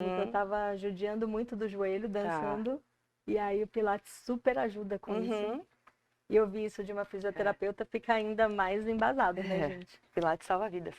Eu tava judiando muito do joelho, dançando, e aí o Pilates super ajuda com isso. E eu vi isso de uma fisioterapeuta, fica ainda mais embasado, né, gente? Pilates salva vidas.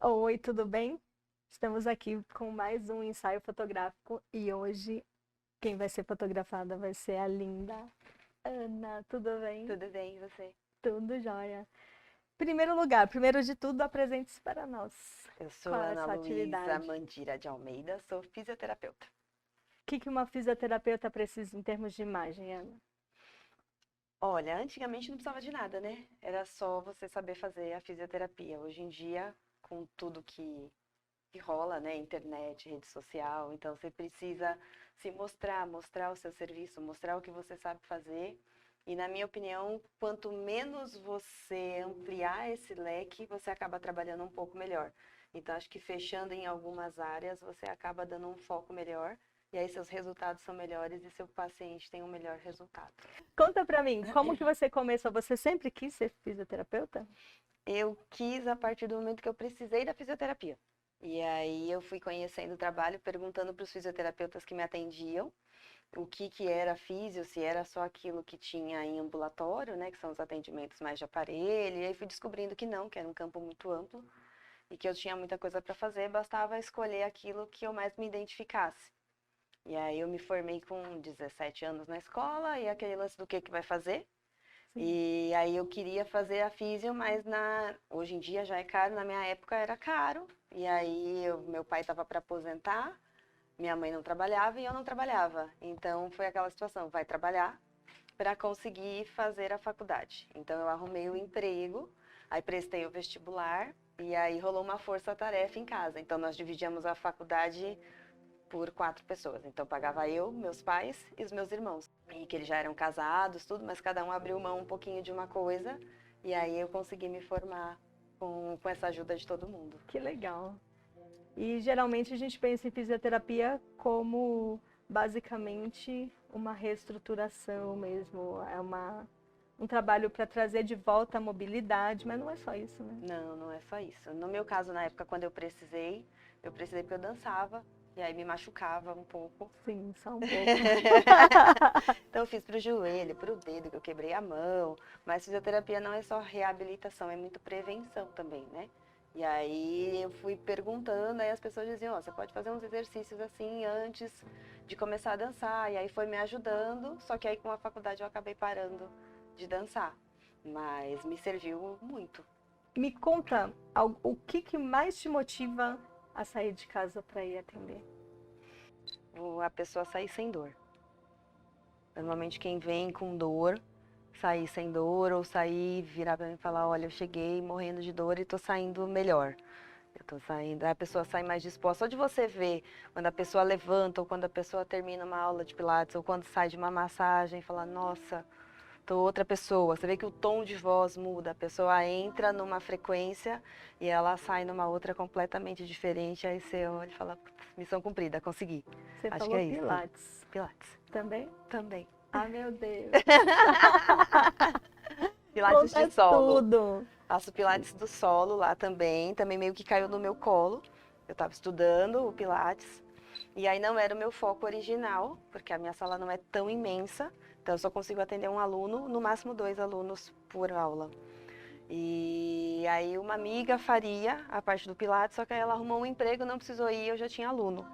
Oi, tudo bem? Estamos aqui com mais um ensaio fotográfico e hoje quem vai ser fotografada vai ser a linda Ana. Tudo bem? Tudo bem, e você? Tudo jóia. Primeiro lugar, primeiro de tudo, apresente-se para nós. Eu sou Qual é a Ana sua Luísa atividade? Mandira de Almeida, sou fisioterapeuta. O que uma fisioterapeuta precisa em termos de imagem, Ana? Olha, antigamente não precisava de nada, né? Era só você saber fazer a fisioterapia. Hoje em dia, com tudo que rola, né? Internet, rede social, então você precisa se mostrar, mostrar o seu serviço, mostrar o que você sabe fazer. E na minha opinião, quanto menos você ampliar esse leque, você acaba trabalhando um pouco melhor. Então acho que fechando em algumas áreas, você acaba dando um foco melhor. E aí seus resultados são melhores e seu paciente tem um melhor resultado. Conta pra mim, como que você começou? Você sempre quis ser fisioterapeuta? Eu quis a partir do momento que eu precisei da fisioterapia. E aí eu fui conhecendo o trabalho, perguntando para os fisioterapeutas que me atendiam o que era físio, se era só aquilo que tinha em ambulatório, né, que são os atendimentos mais de aparelho. E aí fui descobrindo que não, que era um campo muito amplo e que eu tinha muita coisa para fazer, bastava escolher aquilo que eu mais me identificasse. E aí eu me formei com 17 anos na escola e aquele lance do que vai fazer. E aí eu queria fazer a físio, mas hoje em dia já é caro, na minha época era caro. E aí meu pai estava para aposentar, minha mãe não trabalhava e eu não trabalhava. Então foi aquela situação, vai trabalhar para conseguir fazer a faculdade. Então eu arrumei o emprego, aí prestei o vestibular e aí rolou uma força-tarefa em casa. Então nós dividíamos a faculdade por 4 pessoas. Então pagava eu, meus pais e os meus irmãos. E que eles já eram casados, tudo, mas cada um abriu mão um pouquinho de uma coisa. E aí eu consegui me formar com essa ajuda de todo mundo. Que legal. E geralmente a gente pensa em fisioterapia como basicamente uma reestruturação mesmo, um trabalho para trazer de volta a mobilidade, mas não é só isso, né? Não, não é só isso. No meu caso, na época, quando eu precisei porque eu dançava. E aí me machucava um pouco. Sim, só um pouco. Então eu fiz pro joelho, pro dedo, que eu quebrei a mão. Mas fisioterapia não é só reabilitação, é muito prevenção também, né? E aí eu fui perguntando, aí as pessoas diziam, você pode fazer uns exercícios assim antes de começar a dançar. E aí foi me ajudando, só que aí com a faculdade eu acabei parando de dançar. Mas me serviu muito. Me conta o que mais te motiva a sair de casa para ir atender? A pessoa sair sem dor. Normalmente quem vem com dor, sair sem dor ou sair, virar pra mim e falar, olha, eu cheguei morrendo de dor e tô saindo melhor. Eu tô saindo, a pessoa sai mais disposta. Só de você ver quando a pessoa levanta ou quando a pessoa termina uma aula de pilates ou quando sai de uma massagem, fala, nossa, tô outra pessoa. Você vê que o tom de voz muda, a pessoa entra numa frequência e ela sai numa outra completamente diferente. Aí você olha e fala, missão cumprida, consegui. Você Acho que falou é isso. Pilates. Pilates. Também? Também. Ah, meu Deus. Pilates de Conta solo. tudo. Faço Pilates do solo lá também. Também meio que caiu no meu colo. Eu estava estudando o Pilates. E aí não era o meu foco original, porque a minha sala não é tão imensa. Então eu só consigo atender um aluno, no máximo 2 alunos por aula. E aí uma amiga faria a parte do Pilates, só que aí ela arrumou um emprego, não precisou ir, eu já tinha aluno.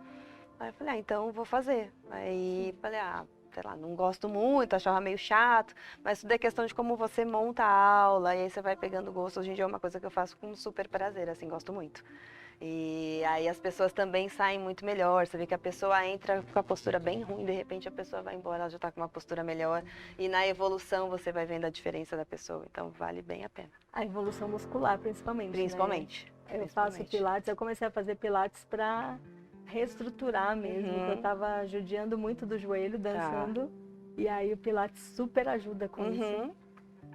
Aí eu falei, então vou fazer. Aí falei, sei lá, não gosto muito, achava meio chato, mas tudo é questão de como você monta a aula, e aí você vai pegando gosto. Hoje em dia é uma coisa que eu faço com super prazer, assim, gosto muito. E aí as pessoas também saem muito melhor, você vê que a pessoa entra com a postura bem ruim, de repente a pessoa vai embora, ela já tá com uma postura melhor, e na evolução você vai vendo a diferença da pessoa, então vale bem a pena. A evolução muscular, principalmente, Principalmente. né? Eu faço Pilates, eu comecei a fazer Pilates para reestruturar mesmo, que eu estava judiando muito do joelho, dançando, e aí o Pilates super ajuda com isso.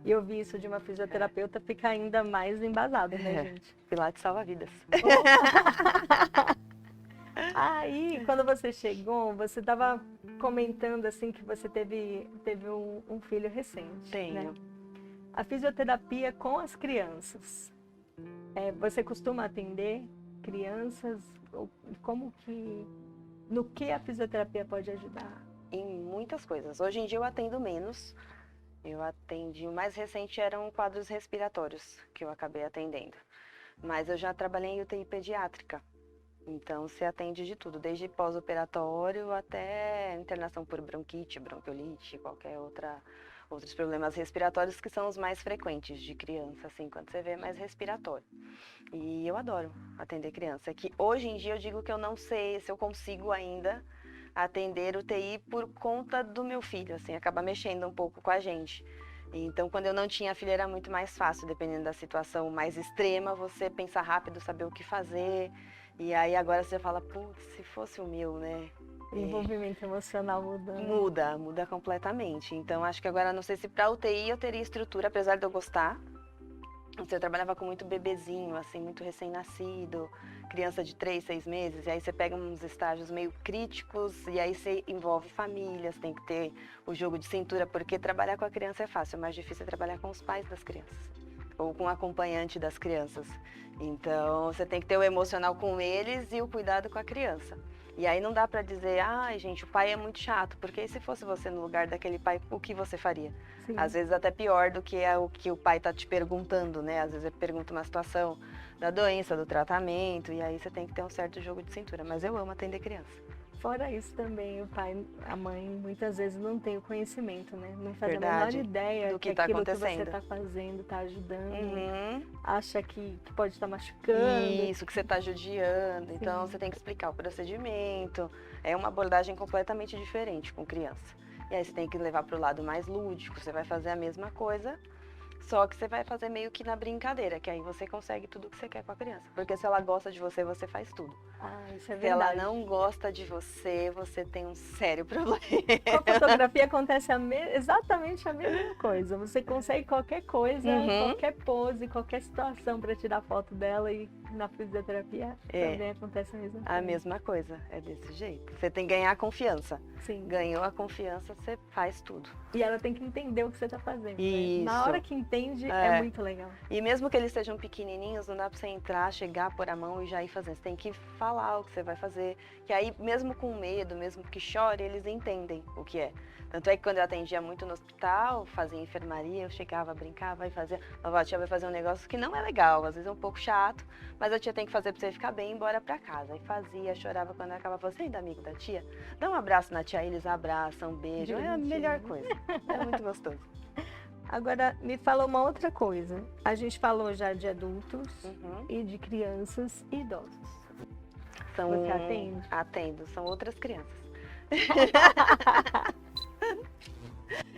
E eu vi isso de uma fisioterapeuta, fica ainda mais embasado, né, gente? Pilates salva vidas. Aí, quando você chegou, você estava comentando assim que você teve um filho recente. Tenho. Né? A fisioterapia com as crianças. Você costuma atender crianças? No que a fisioterapia pode ajudar? Em muitas coisas. Hoje em dia eu atendo menos. Eu atendi, o mais recente eram quadros respiratórios que eu acabei atendendo. Mas eu já trabalhei em UTI pediátrica. Então, se atende de tudo, desde pós-operatório até internação por bronquite, bronquiolite, outros problemas respiratórios que são os mais frequentes de criança, assim, quando você vê é mais respiratório. E eu adoro atender criança. É que hoje em dia eu digo que eu não sei se eu consigo ainda atender UTI por conta do meu filho, assim, acaba mexendo um pouco com a gente. Então, quando eu não tinha filho, era muito mais fácil, dependendo da situação mais extrema, você pensar rápido, saber o que fazer. E aí agora você fala, putz, se fosse o meu, né? O envolvimento emocional muda. Muda completamente. Então acho que agora, não sei se pra UTI eu teria estrutura, apesar de eu gostar. Eu trabalhava com muito bebezinho, assim, muito recém-nascido, criança de 3, 6 meses, e aí você pega uns estágios meio críticos, e aí você envolve famílias, tem que ter o jogo de cintura, porque trabalhar com a criança é fácil, o mais difícil é trabalhar com os pais das crianças, ou com o acompanhante das crianças. Então, você tem que ter o emocional com eles e o cuidado com a criança. E aí não dá pra dizer, ai, gente, o pai é muito chato, porque se fosse você no lugar daquele pai, o que você faria? Sim. Às vezes até pior do que o que o pai tá te perguntando, né? Às vezes ele pergunta uma situação da doença, do tratamento, e aí você tem que ter um certo jogo de cintura. Mas eu amo atender criança. Fora isso também, o pai, a mãe, muitas vezes não tem o conhecimento, né? Não faz Verdade. A menor ideia do que aquilo acontecendo. Que você está fazendo, está ajudando. Acha que pode estar machucando. Isso, que você está judiando. Sim. Então, você tem que explicar o procedimento. É uma abordagem completamente diferente com criança. E aí você tem que levar para o lado mais lúdico. Você vai fazer a mesma coisa, só que você vai fazer meio que na brincadeira, que aí você consegue tudo que você quer com a criança. Porque se ela gosta de você, você faz tudo. Isso é verdade. Se ela não gosta de você, você tem um sério problema. Com a fotografia acontece exatamente a mesma coisa. Você consegue qualquer coisa, qualquer pose, qualquer situação para tirar foto dela, e na fisioterapia também acontece a mesma coisa. A mesma coisa, é desse jeito. Você tem que ganhar a confiança. Sim. Ganhou a confiança, você faz tudo. E ela tem que entender o que você está fazendo. Isso. Né? Na hora que entende, é muito legal. E mesmo que eles sejam pequenininhos, não dá para você entrar, chegar, pôr a mão e já ir fazendo. Você tem que falar o que você vai fazer. Que aí, mesmo com medo, mesmo que chore, eles entendem o que é. Tanto é que quando eu atendia muito no hospital, fazia enfermaria, eu chegava, brincava e fazia. A tia vai fazer um negócio que não é legal, às vezes é um pouco chato, mas a tia tem que fazer para você ficar bem e ir embora para casa. Aí fazia, chorava quando acabava. Você ainda amigo da tia? Dá um abraço na tia, aí eles abraçam, um beijo. É a melhor coisa. É muito gostoso. Agora, me fala uma outra coisa. A gente falou já de adultos e de crianças e idosos. Você atende? Atendo, são outras crianças.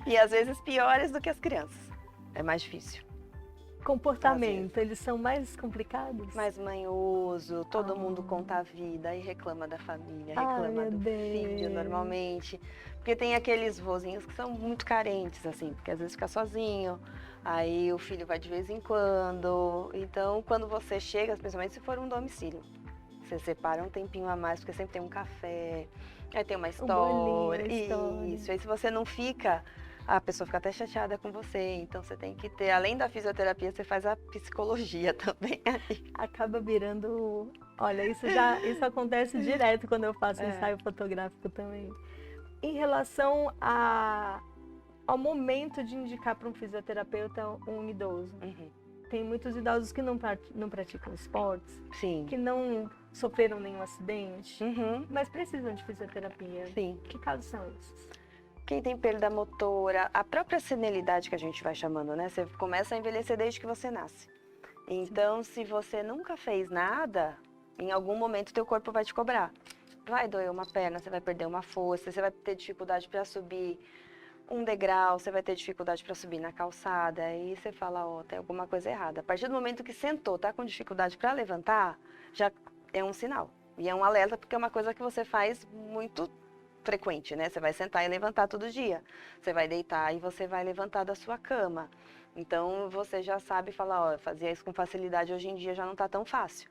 E às vezes piores do que as crianças. É mais difícil. Comportamento, eles são mais complicados? Mais manhoso, todo mundo conta a vida, aí reclama da família, reclama do filho normalmente. Porque tem aqueles vozinhos que são muito carentes, assim, porque às vezes fica sozinho, aí o filho vai de vez em quando. Então, quando você chega, principalmente se for um domicílio, você separa um tempinho a mais, porque sempre tem um café, aí tem uma história. Isso, aí se você não fica, a pessoa fica até chateada com você. Então você tem que ter, além da fisioterapia, você faz a psicologia também. Acaba virando... Olha, isso acontece direto quando eu faço ensaio fotográfico também. Em relação ao momento de indicar para um fisioterapeuta um idoso. Tem muitos idosos que não praticam esportes, Sim. que não sofreram nenhum acidente, mas precisam de fisioterapia. Sim. Que casos são esses? Quem tem perda motora, a própria senilidade que a gente vai chamando, né? Você começa a envelhecer desde que você nasce. Então, se você nunca fez nada, em algum momento teu corpo vai te cobrar. Vai doer uma perna, você vai perder uma força, você vai ter dificuldade para subir um degrau, você vai ter dificuldade para subir na calçada, aí você fala, ó, tem alguma coisa errada. A partir do momento que sentou, tá com dificuldade para levantar, já é um sinal. E é um alerta porque é uma coisa que você faz muito frequente, né? Você vai sentar e levantar todo dia. Você vai deitar e você vai levantar da sua cama. Então, você já sabe falar, ó, fazia isso com facilidade, hoje em dia já não está tão fácil.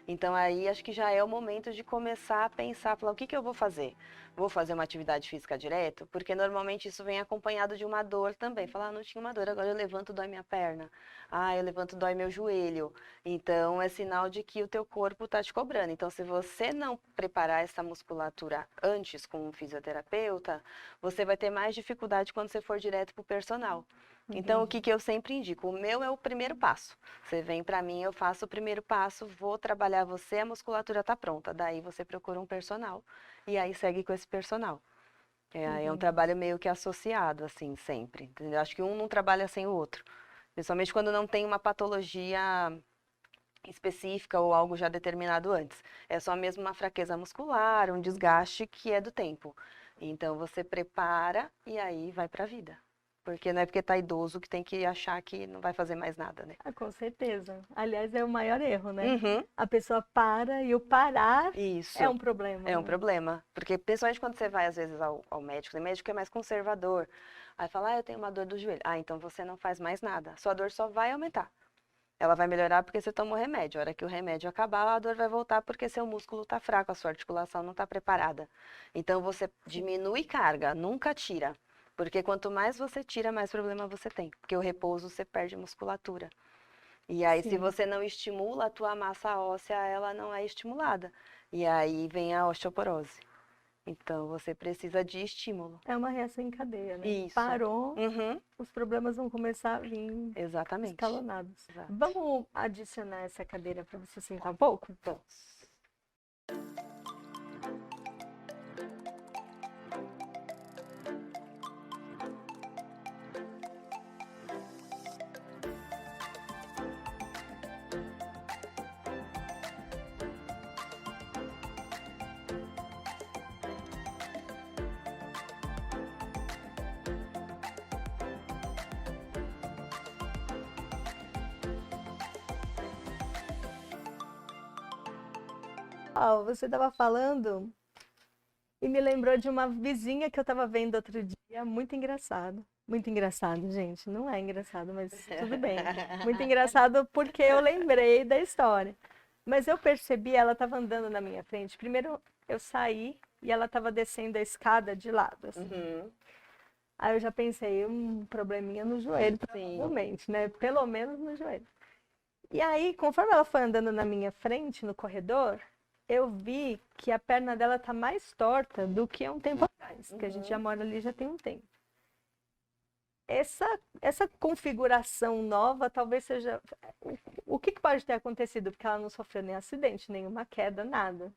Então, aí acho que já é o momento de começar a pensar, falar, o que que eu vou fazer? Vou fazer uma atividade física direto? Porque normalmente isso vem acompanhado de uma dor também. Falar, não tinha uma dor, agora eu levanto, dói minha perna. Ah, eu levanto, dói meu joelho. Então, é sinal de que o teu corpo está te cobrando. Então, se você não preparar essa musculatura antes com um fisioterapeuta, você vai ter mais dificuldade quando você for direto para o personal. Então, o que que eu sempre indico? O meu é o primeiro passo. Você vem para mim, eu faço o primeiro passo, vou trabalhar você, a musculatura está pronta. Daí você procura um personal e aí segue com esse personal. É um trabalho meio que associado, assim, sempre. Entendeu? Acho que um não trabalha sem o outro. Principalmente quando não tem uma patologia específica ou algo já determinado antes. É só mesmo uma fraqueza muscular, um desgaste que é do tempo. Então você prepara e aí vai para a vida. Porque não é porque tá idoso que tem que achar que não vai fazer mais nada, né? Ah, com certeza. Aliás, é o maior erro, né? Uhum, A pessoa para e o parar é isso. um problema, É um né? problema. Porque principalmente quando você vai, às vezes, ao médico, o médico é mais conservador. Aí fala, ah, eu tenho uma dor do joelho. Ah, então você não faz mais nada. Sua dor só vai aumentar. Ela vai melhorar porque você toma o remédio. A hora que o remédio acabar, a dor vai voltar porque seu músculo está fraco, a sua articulação não está preparada. Então você diminui carga, nunca tira. Porque quanto mais você tira, mais problema você tem. Porque o repouso você perde musculatura. E aí, se Sim. você não estimula a tua massa óssea, ela não é estimulada. E aí vem a osteoporose. Então você precisa de estímulo. É uma reação em cadeia, né? Isso. Parou, Uhum, os problemas vão começar a vir exatamente. escalonados. Exato. Vamos adicionar essa cadeira para você sentar um pouco? Vamos. Ó, você estava falando e me lembrou de uma vizinha que eu estava vendo outro dia, muito engraçado. Muito engraçado, gente. Não é engraçado, mas tudo bem. Muito engraçado porque eu lembrei da história. Mas eu percebi, ela estava andando na minha frente. Primeiro eu saí e ela estava descendo a escada de lado, assim. Uhum. Aí eu já pensei, um probleminha no joelho, Sim. provavelmente, né? Pelo menos no joelho. E aí, conforme ela foi andando na minha frente, no corredor, eu vi que a perna dela tá mais torta do que há um tempo atrás, que a gente já mora ali já tem um tempo. Essa configuração nova talvez seja. O que pode ter acontecido? Porque ela não sofreu nem acidente, nenhuma queda, nada.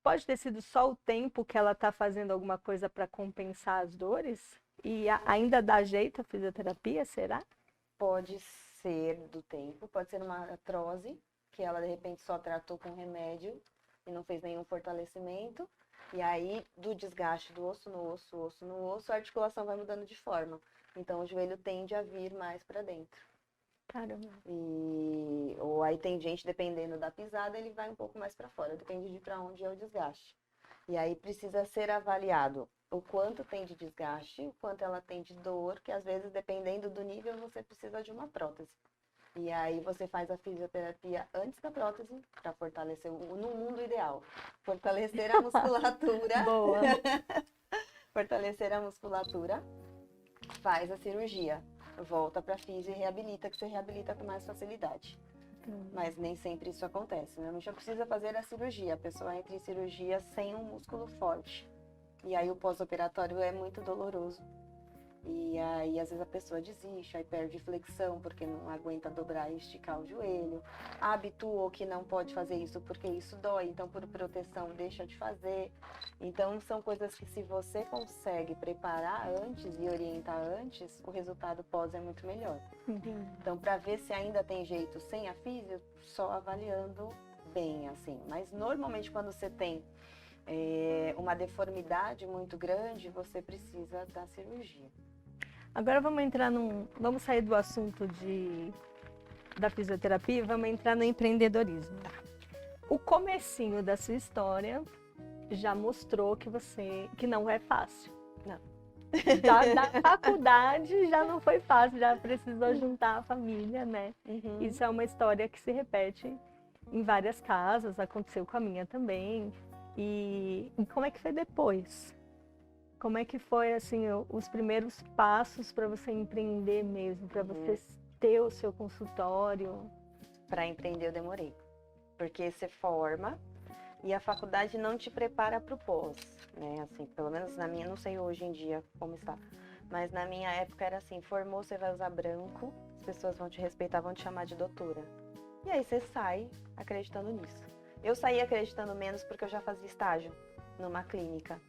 Pode ter sido só o tempo que ela está fazendo alguma coisa para compensar as dores? E ainda dá jeito a fisioterapia, será? Pode ser do tempo, pode ser uma artrose, que ela de repente só tratou com remédio e não fez nenhum fortalecimento. E aí, do desgaste do osso no osso, osso no osso, a articulação vai mudando de forma. Então, o joelho tende a vir mais para dentro. Caramba. Ou aí tem gente, dependendo da pisada, ele vai um pouco mais para fora. Depende de para onde é o desgaste. E aí precisa ser avaliado o quanto tem de desgaste, o quanto ela tem de dor, que às vezes, dependendo do nível, você precisa de uma prótese. E aí você faz a fisioterapia antes da prótese, para fortalecer, no mundo ideal, fortalecer a musculatura. Boa. Fortalecer a musculatura, faz a cirurgia. Volta para fisio e reabilita, que você reabilita com mais facilidade. Mas nem sempre isso acontece, né? Não já precisa fazer a cirurgia. A pessoa entra em cirurgia sem um músculo forte. E aí o pós-operatório é muito doloroso. E aí às vezes a pessoa desiste, aí perde flexão porque não aguenta dobrar e esticar o joelho. Habituou que não pode fazer isso porque isso dói, então por proteção deixa de fazer. Então são coisas que se você consegue preparar antes e orientar antes, o resultado pós é muito melhor. Então para ver se ainda tem jeito sem a físio, só avaliando bem assim. Mas normalmente quando você tem uma deformidade muito grande, você precisa da cirurgia. Agora vamos sair do assunto da fisioterapia e vamos entrar no empreendedorismo. o comecinho da sua história já mostrou que não é fácil. Não. Da faculdade já não foi fácil, já precisou juntar a família, né? Uhum. Isso é uma história que se repete em várias casas, aconteceu com a minha também. E como é que foi depois? Como é que foi, assim, os primeiros passos para você empreender mesmo, para você ter o seu consultório? Para empreender eu demorei, porque você forma e a faculdade não te prepara para o pós, né? Assim, pelo menos na minha, não sei hoje em dia como está, mas na minha época era assim, formou, você vai usar branco, as pessoas vão te respeitar, vão te chamar de doutora. E aí você sai acreditando nisso. Eu saí acreditando menos porque eu já fazia estágio numa clínica.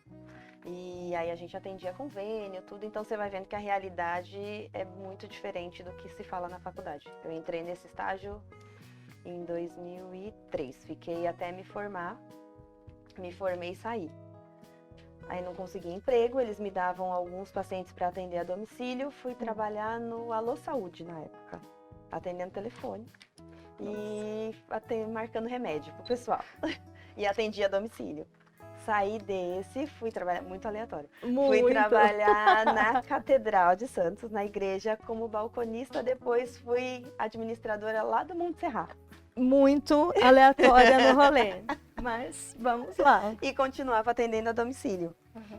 E aí a gente atendia convênio, tudo, então você vai vendo que a realidade é muito diferente do que se fala na faculdade. Eu entrei nesse estágio em 2003, fiquei até me formar, me formei e saí. Aí não consegui emprego, eles me davam alguns pacientes para atender a domicílio, fui trabalhar no Alô Saúde na época, atendendo telefone e marcando remédio pro pessoal e atendia a domicílio. Saí desse, fui trabalhar, muito aleatório, fui trabalhar na Catedral de Santos, na igreja, como balconista, depois fui administradora lá do Monte Serra. Muito aleatória no rolê, mas vamos lá. E continuava atendendo a domicílio.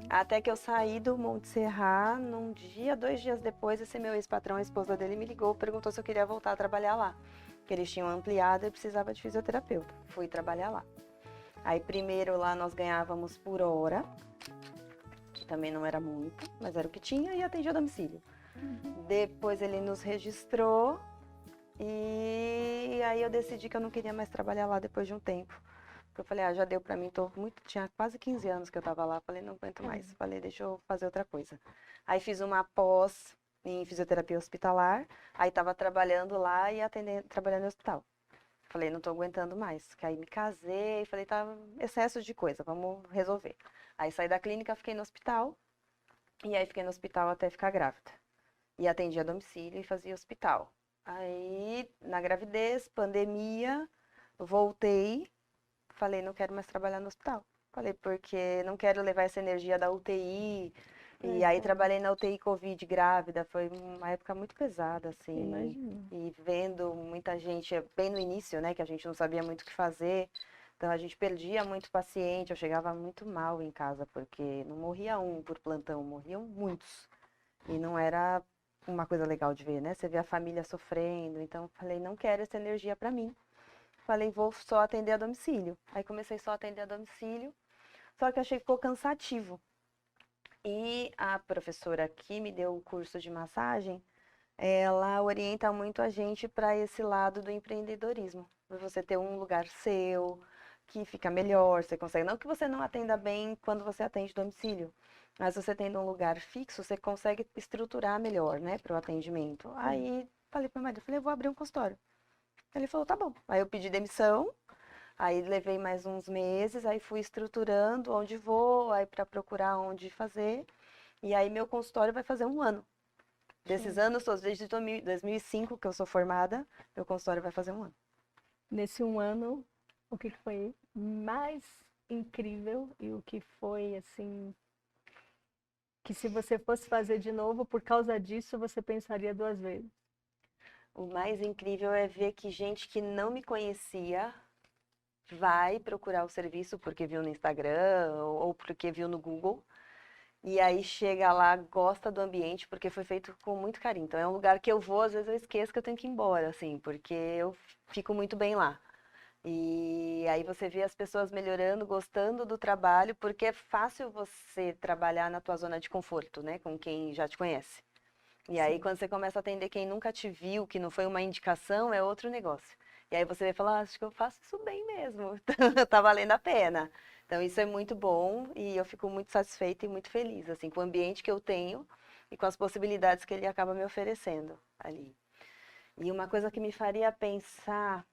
Até que eu saí do Monte Serra, num dia, 2 dias depois, esse meu ex-patrão, a esposa dele, me ligou, perguntou se eu queria voltar a trabalhar lá. Que eles tinham ampliado e precisava de fisioterapeuta. Fui trabalhar lá. Aí primeiro lá nós ganhávamos por hora, que também não era muito, mas era o que tinha, e atendia a domicílio. Depois ele nos registrou e aí eu decidi que eu não queria mais trabalhar lá depois de um tempo. Porque eu falei, já deu pra mim, tinha quase 15 anos que eu tava lá, falei, não aguento mais. Falei, deixa eu fazer outra coisa. Aí fiz uma pós em fisioterapia hospitalar, aí tava trabalhando lá e trabalhando no hospital. Falei, não tô aguentando mais. Que aí me casei, falei, tá excesso de coisa, vamos resolver. Aí saí da clínica, fiquei no hospital, e aí fiquei no hospital até ficar grávida. E atendia a domicílio e fazia hospital. Aí, na gravidez, pandemia, voltei, falei, não quero mais trabalhar no hospital. Falei, porque não quero levar essa energia da UTI. E aí trabalhei na UTI Covid grávida, foi uma época muito pesada, assim. Imagino. E vendo muita gente, bem no início, né, que a gente não sabia muito o que fazer. Então a gente perdia muito paciente, eu chegava muito mal em casa, porque não morria um por plantão, morriam muitos. E não era uma coisa legal de ver, né? Você vê a família sofrendo, então falei, não quero essa energia pra mim. Falei, vou só atender a domicílio. Aí comecei só a atender a domicílio, só que achei que ficou cansativo. E a professora que me deu o curso de massagem, ela orienta muito a gente para esse lado do empreendedorismo. Você ter um lugar seu, que fica melhor, você consegue. Não que você não atenda bem quando você atende domicílio, mas você tendo um lugar fixo, você consegue estruturar melhor, né, para o atendimento. Aí falei para o meu marido, falei, eu vou abrir um consultório. Ele falou, tá bom. Aí eu pedi demissão, aí levei mais uns meses, aí fui estruturando onde vou, aí para procurar onde fazer. E aí meu consultório vai fazer 1 ano. Desses anos todos, desde 2005 que eu sou formada, meu consultório vai fazer 1 ano. Nesse 1 ano, o que foi mais incrível e o que foi, assim, que se você fosse fazer de novo, por causa disso, você pensaria 2 vezes? O mais incrível é ver que gente que não me conhecia vai procurar o serviço porque viu no Instagram ou porque viu no Google. E aí chega lá, gosta do ambiente, porque foi feito com muito carinho. Então é um lugar que eu vou, às vezes eu esqueço que eu tenho que ir embora, assim, porque eu fico muito bem lá. E aí você vê as pessoas melhorando, gostando do trabalho, porque é fácil você trabalhar na tua zona de conforto, né, com quem já te conhece. E aí quando você começa a atender quem nunca te viu, que não foi uma indicação, é outro negócio. E aí você vai falar, acho que eu faço isso bem mesmo, tá valendo a pena. Então isso é muito bom e eu fico muito satisfeita e muito feliz, assim, com o ambiente que eu tenho e com as possibilidades que ele acaba me oferecendo ali. E uma coisa que me faria pensar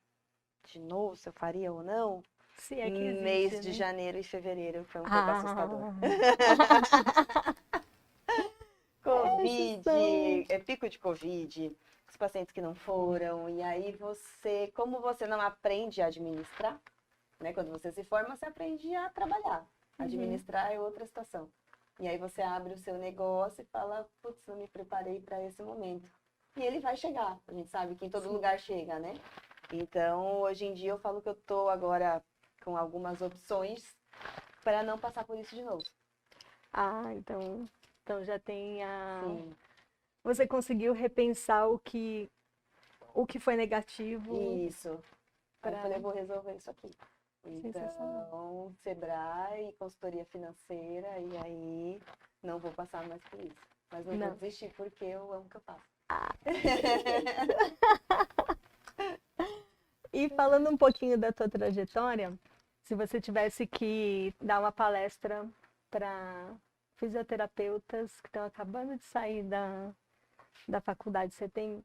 de novo se eu faria ou não, Se é que existe, mês de né? janeiro e fevereiro foi um pouco assustador. Covid, pico de Covid, os pacientes que não foram, e aí como você não aprende a administrar, né? Quando você se forma, você aprende a trabalhar. Administrar é outra situação. E aí você abre o seu negócio e fala, putz, eu me preparei para esse momento. E ele vai chegar. A gente sabe que em todo lugar chega, né? Então, hoje em dia, eu falo que eu tô agora com algumas opções para não passar por isso de novo. Então já tem Sim. Você conseguiu repensar o que foi negativo. Isso. Aí eu falei, eu vou resolver isso aqui. Então, Sebrae, consultoria financeira, e aí não vou passar mais por isso. Mas não vou desistir porque eu amo o que eu faço. E falando um pouquinho da tua trajetória, se você tivesse que dar uma palestra para fisioterapeutas que estão acabando de sair da faculdade, você tem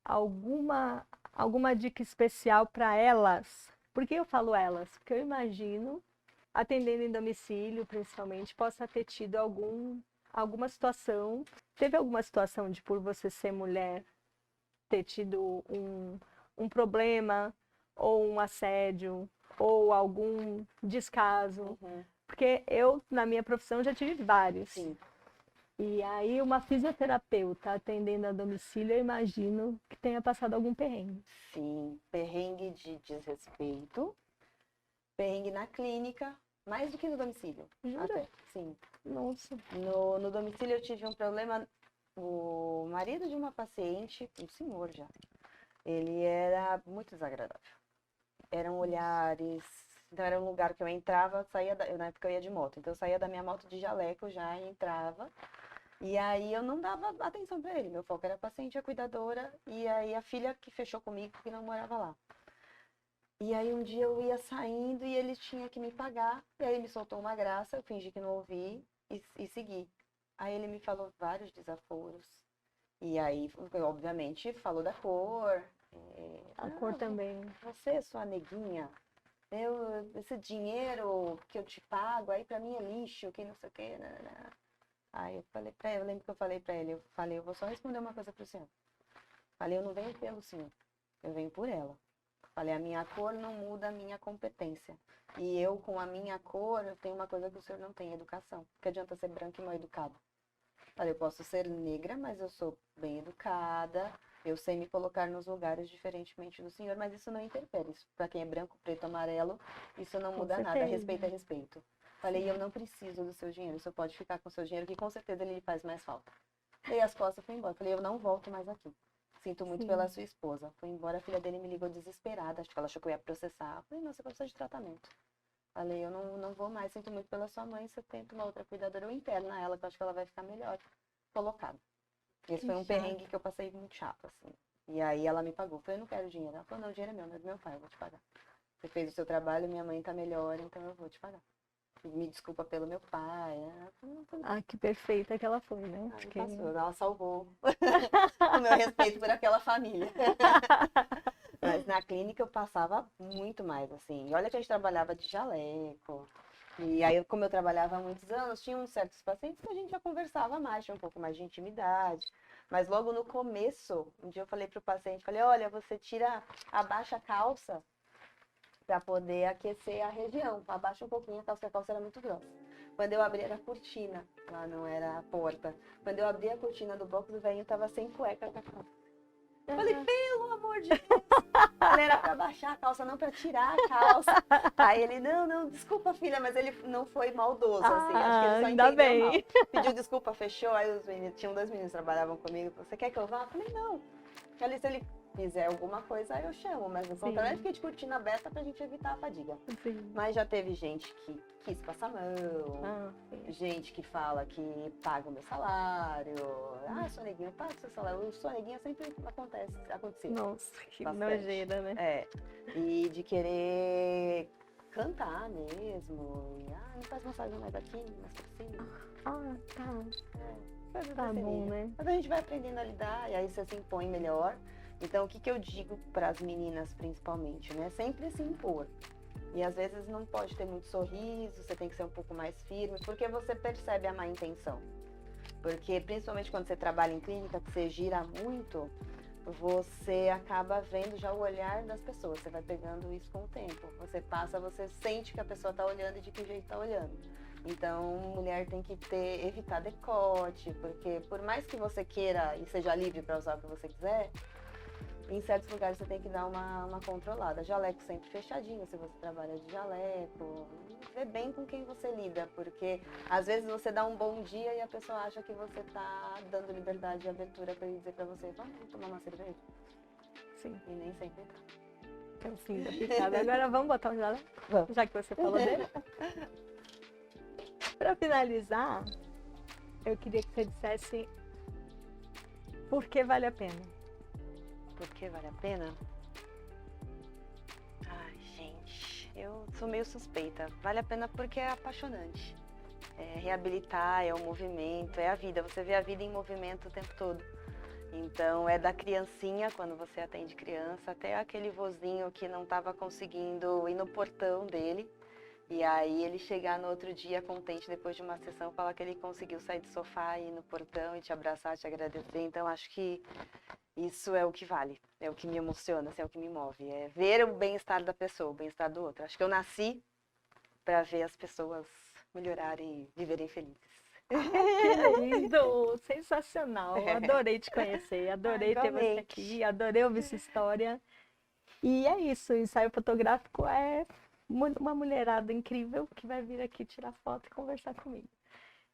alguma dica especial para elas? Por que eu falo elas? Porque eu imagino, atendendo em domicílio, principalmente, possa ter tido alguma situação. Teve alguma situação de, por você ser mulher, ter tido um problema, ou um assédio, ou algum descaso? Porque eu, na minha profissão, já tive vários. Sim. E aí, uma fisioterapeuta atendendo a domicílio, eu imagino que tenha passado algum perrengue. Sim, perrengue de desrespeito, perrengue na clínica, mais do que no domicílio. Jura? Sim. Nossa. No domicílio eu tive um problema, o marido de uma paciente, um senhor já, ele era muito desagradável. Eram olhares, então era um lugar que eu entrava, na época eu ia de moto, então eu saía da minha moto de jaleco já e entrava. E aí eu não dava atenção para ele, meu foco era a paciente, a cuidadora, e aí a filha que fechou comigo, que não morava lá. E aí um dia eu ia saindo e ele tinha que me pagar, e aí ele me soltou uma graça, eu fingi que não ouvi e segui. Aí ele me falou vários desaforos, e aí, obviamente, falou da cor. A cor também. Você, sua neguinha, esse dinheiro que eu te pago, aí pra mim é lixo, que não sei o quê, né? Aí eu falei pra ele, eu lembro que eu falei pra ele, eu vou só responder uma coisa pro senhor. Falei, eu não venho pelo senhor, eu venho por ela. Falei, a minha cor não muda a minha competência. E eu, com a minha cor, eu tenho uma coisa que o senhor não tem, educação. Porque adianta ser branca e mal educada. Falei, eu posso ser negra, mas eu sou bem educada, eu sei me colocar nos lugares diferentemente do senhor, mas isso não interfere. Isso, pra quem é branco, preto, amarelo, isso não muda nada, respeito é respeito. Falei, eu não preciso do seu dinheiro, o senhor pode ficar com o seu dinheiro, que com certeza ele lhe faz mais falta. Dei as costas e fui embora. Falei, eu não volto mais aqui. Sinto muito pela sua esposa. Fui embora, a filha dele me ligou desesperada, acho que ela achou que eu ia processar. Falei, não, você precisa de tratamento. Falei, eu não vou mais, sinto muito pela sua mãe, você tenta uma outra cuidadora, eu interno ela, que eu acho que ela vai ficar melhor colocada. Esse foi um perrengue que eu passei muito chato, assim. E aí ela me pagou. Falei, não quero dinheiro. Ela falou, não, o dinheiro é meu, não é do meu pai, eu vou te pagar. Você fez o seu trabalho, minha mãe tá melhor, então eu vou te pagar. Me desculpa pelo meu pai. Que perfeita que ela foi, né? Porque... Ela salvou o meu respeito por aquela família. Mas na clínica eu passava muito mais, assim. E olha que a gente trabalhava de jaleco. E aí, como eu trabalhava há muitos anos, tinha uns certos pacientes que a gente já conversava mais, tinha um pouco mais de intimidade. Mas logo no começo, um dia eu falei pro paciente, falei, olha, você abaixa a calça para poder aquecer a região. Abaixa um pouquinho a calça, porque a calça era muito grossa. Quando eu abri, era a cortina, lá não era a porta. Quando eu abri a cortina do box, o velhinho tava sem cueca com a calça. Eu falei, pelo amor de Deus, era pra baixar a calça, não pra tirar a calça. Aí ele, não, desculpa, filha, mas ele não foi maldoso, assim, acho que ele só ainda entendeu bem. mal. Pediu desculpa, fechou, aí os meninos, tinham 2 meninos que trabalhavam comigo, você quer que eu vá? Eu falei, não. Ali, se ele fizer alguma coisa, aí eu chamo, mas no contrário, fiquei de cortina aberta pra gente evitar a fadiga. Sim. Mas já teve gente que quis passar mão, gente que fala que paga o meu salário, soneguinha, paga o seu salário. O soneguinha sempre aconteceu. Nossa, que nojeira, né? E de querer cantar mesmo, não faz massagem mais aqui, mais por cima. Tá bom, né? Mas a gente vai aprendendo a lidar e aí você se impõe melhor. Então, o que eu digo para as meninas, principalmente, né? Sempre se impor. E às vezes não pode ter muito sorriso, você tem que ser um pouco mais firme, porque você percebe a má intenção. Porque, principalmente quando você trabalha em clínica, que você gira muito, você acaba vendo já o olhar das pessoas, você vai pegando isso com o tempo. Você passa, você sente que a pessoa está olhando e de que jeito está olhando. Então, mulher tem que evitar decote, porque por mais que você queira e seja livre para usar o que você quiser, em certos lugares você tem que dar uma controlada. Jaleco sempre fechadinho, se você trabalha de jaleco. Vê bem com quem você lida, porque às vezes você dá um bom dia e a pessoa acha que você está dando liberdade e abertura para ele dizer para você, vamos tomar uma cerveja? Sim. E nem sempre tá. É o fim da picada. Agora vamos botar o jaleco? Vamos. Já que você falou dele. Para finalizar, eu queria que você dissesse por que vale a pena. Por que vale a pena? Ai, gente, eu sou meio suspeita. Vale a pena porque é apaixonante. É reabilitar, é o movimento, é a vida. Você vê a vida em movimento o tempo todo. Então, é da criancinha, quando você atende criança, até aquele vozinho que não estava conseguindo ir no portão dele. E aí ele chegar no outro dia contente depois de uma sessão, falar que ele conseguiu sair do sofá e ir no portão e te abraçar, te agradecer. Então, acho que isso é o que vale, é o que me emociona, assim, é o que me move. É ver o bem-estar da pessoa, o bem-estar do outro. Acho que eu nasci para ver as pessoas melhorarem e viverem felizes. Que lindo! Sensacional! Adorei te conhecer, adorei ter você aqui, adorei ouvir sua história. E é isso, o ensaio fotográfico é uma mulherada incrível que vai vir aqui tirar foto e conversar comigo.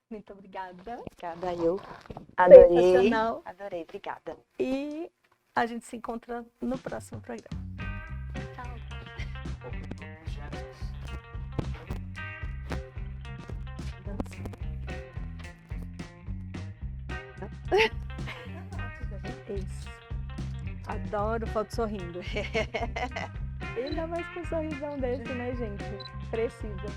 Muito obrigada. Obrigada, eu adorei. Sensacional. Adorei, obrigada. E a gente se encontra no próximo programa. Tchau. Isso. Adoro foto sorrindo. Ainda mais com um sorrisão desse, né, gente? Precisa.